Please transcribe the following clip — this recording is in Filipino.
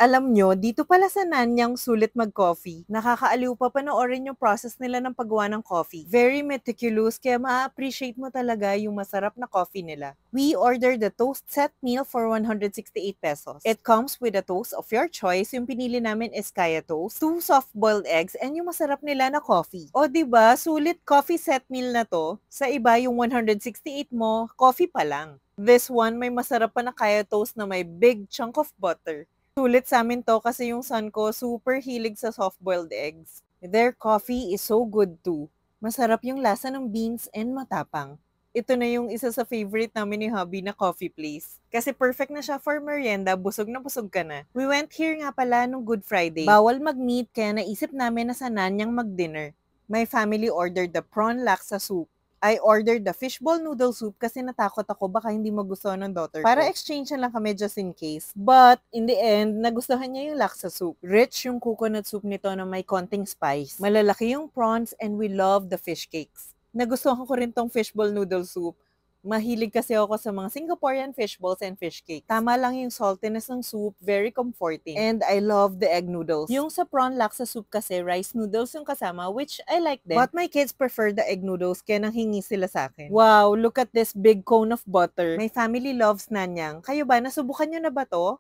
Alam nyo, dito pala sa Nanyang sulit mag-coffee. Nakakaaliw pa panoorin yung process nila ng paggawa ng coffee. Very meticulous, kaya ma-appreciate mo talaga yung masarap na coffee nila. We ordered the toast set meal for 168 pesos. It comes with a toast of your choice. Yung pinili namin is Kaya Toast, 2 soft-boiled eggs, and yung masarap nila na coffee. O diba, sulit coffee set meal na to. Sa iba, yung 168 mo, coffee pa lang. This one, may masarap pa na Kaya Toast na may big chunk of butter. Sulit sa amin to kasi yung son ko super hilig sa soft-boiled eggs. Their coffee is so good too. Masarap yung lasa ng beans and matapang. Ito na yung isa sa favorite namin ni hubby na coffee place. Kasi perfect na siya for merienda, busog na busog ka na. We went here nga pala nung Good Friday. Bawal mag-meat kaya naisip namin na sa Nanyang mag-dinner. My family ordered the prawn laksa soup. I ordered the fishball noodle soup kasi natakot ako baka hindi magustuhan ng daughter ko. Para exchange na lang kami just in case. But, in the end, nagustuhan niya yung laksa soup. Rich yung coconut soup nito na may konting spice. Malalaki yung prawns and we love the fish cakes. Nagustuhan ko rin tong fishball noodle soup. Mahilig kasi ako sa mga Singaporean fish balls and fish cake. Tama lang yung saltiness ng soup, very comforting. And I love the egg noodles. Yung sa prawn laksa soup kasi, rice noodles yung kasama, which I like din. But my kids prefer the egg noodles, kaya nanghingi sila sa akin. Wow, look at this big cone of butter. My family loves Nanyang. Kayo ba, nasubukan nyo na ba to?